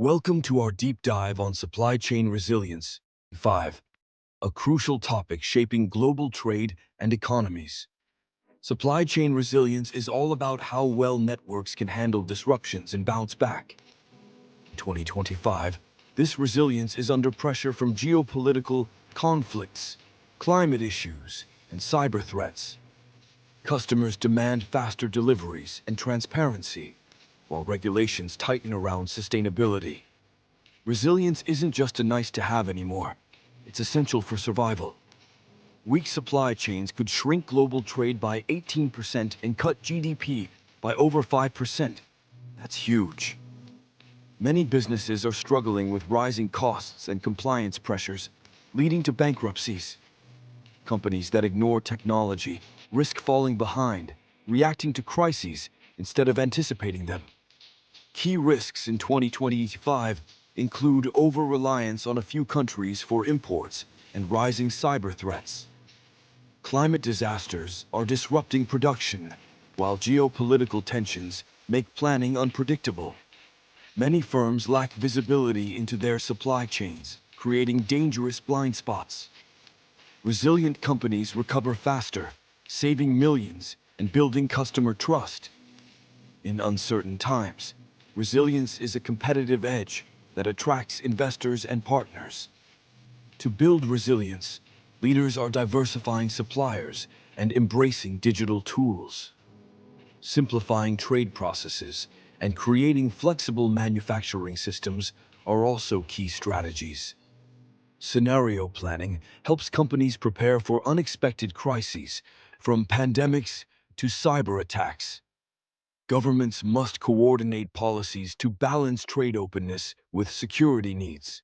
Welcome to our deep dive on supply chain resilience. 5. A crucial topic shaping global trade and economies. Supply chain resilience is all about how well networks can handle disruptions and bounce back. In 2025, this resilience is under pressure from geopolitical conflicts, climate issues, and cyber threats. Customers demand faster deliveries and transparency, while regulations tighten around sustainability. Resilience isn't just a nice to have anymore. It's essential for survival. Weak supply chains could shrink global trade by 18% and cut GDP by over 5%. That's huge. Many businesses are struggling with rising costs and compliance pressures, leading to bankruptcies. Companies that ignore technology risk falling behind, reacting to crises instead of anticipating them. Key risks in 2025 include over-reliance on a few countries for imports and rising cyber threats. Climate disasters are disrupting production, while geopolitical tensions make planning unpredictable. Many firms lack visibility into their supply chains, creating dangerous blind spots. Resilient companies recover faster, saving millions and building customer trust. In uncertain times, resilience is a competitive edge that attracts investors and partners. To build resilience, leaders are diversifying suppliers and embracing digital tools, simplifying trade processes, and creating flexible manufacturing systems are also key strategies. Scenario planning helps companies prepare for unexpected crises, from pandemics to cyber attacks. Governments must coordinate policies to balance trade openness with security needs.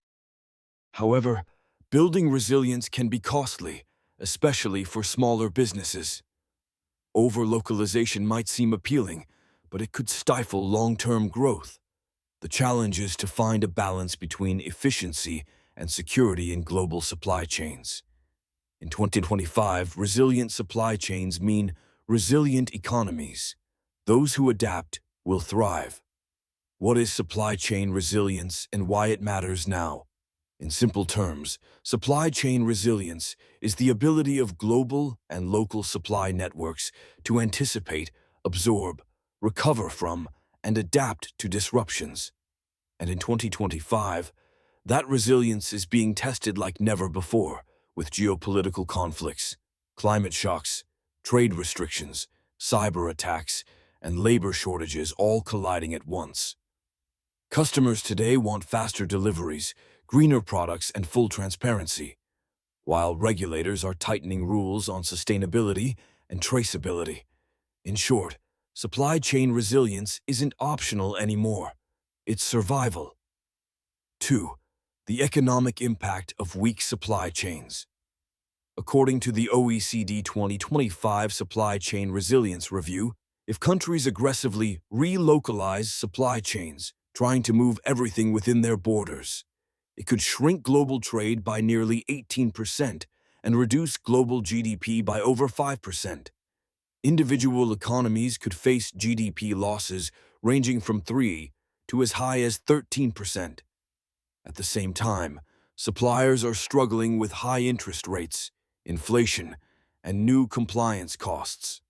However, building resilience can be costly, especially for smaller businesses. Over-localization might seem appealing, but it could stifle long-term growth. The challenge is to find a balance between efficiency and security in global supply chains. In 2025, resilient supply chains mean resilient economies. Those who adapt will thrive. What is supply chain resilience and why it matters now? In simple terms, supply chain resilience is the ability of global and local supply networks to anticipate, absorb, recover from, and adapt to disruptions. And in 2025, that resilience is being tested like never before, with geopolitical conflicts, climate shocks, trade restrictions, cyber attacks, and labor shortages all colliding at once. Customers today want faster deliveries, greener products, and full transparency, while regulators are tightening rules on sustainability and traceability. In short, supply chain resilience isn't optional anymore. It's survival. 2. The economic impact of weak supply chains. According to the OECD 2025 Supply Chain Resilience Review, if countries aggressively relocalize supply chains, trying to move everything within their borders, it could shrink global trade by nearly 18% and reduce global GDP by over 5%. Individual economies could face GDP losses ranging from 3 to as high as 13%. At the same time, suppliers are struggling with high interest rates, inflation, and new compliance costs.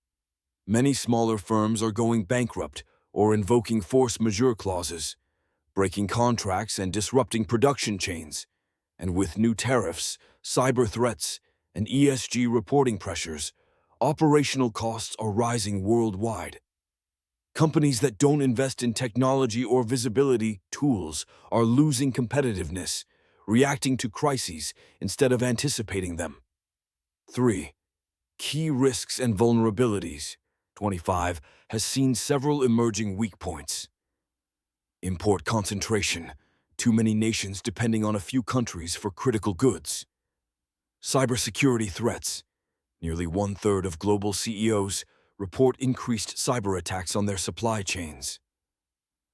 Many smaller firms are going bankrupt or invoking force majeure clauses, breaking contracts and disrupting production chains. And with new tariffs, cyber threats, and ESG reporting pressures, operational costs are rising worldwide. Companies that don't invest in technology or visibility tools are losing competitiveness, reacting to crises instead of anticipating them. 3. Key risks and vulnerabilities. 25 has seen several emerging weak points. Import concentration, too many nations depending on a few countries for critical goods. Cybersecurity threats. Nearly one-third of global CEOs report increased cyber attacks on their supply chains.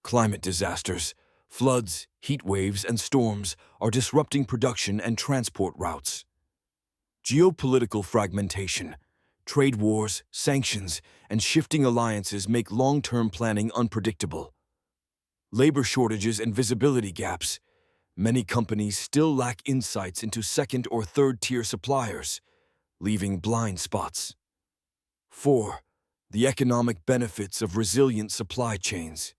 Climate disasters, floods, heat waves, and storms are disrupting production and transport routes. Geopolitical fragmentation, trade wars, sanctions, and shifting alliances make long-term planning unpredictable. Labor shortages and visibility gaps. Many companies still lack insights into second or third-tier suppliers, leaving blind spots. 4. The economic benefits of resilient supply chains.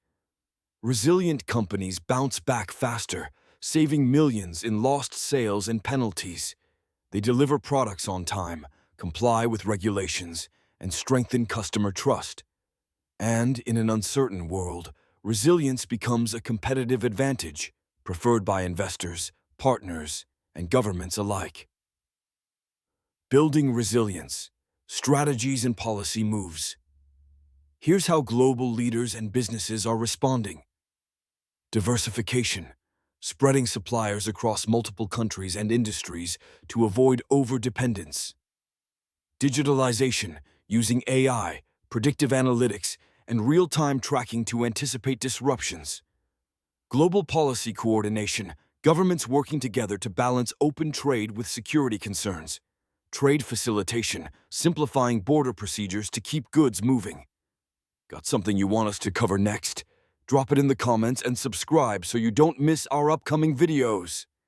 Resilient companies bounce back faster, saving millions in lost sales and penalties. They deliver products on time, comply with regulations, and strengthen customer trust. And in an uncertain world, resilience becomes a competitive advantage, preferred by investors, partners, and governments alike. Building resilience, strategies and policy moves. Here's how global leaders and businesses are responding. Diversification, spreading suppliers across multiple countries and industries to avoid overdependence. Digitalization, using AI, predictive analytics, and real-time tracking to anticipate disruptions. Global policy coordination, governments working together to balance open trade with security concerns. Trade facilitation, simplifying border procedures to keep goods moving. Got something you want us to cover next? Drop it in the comments and subscribe so you don't miss our upcoming videos.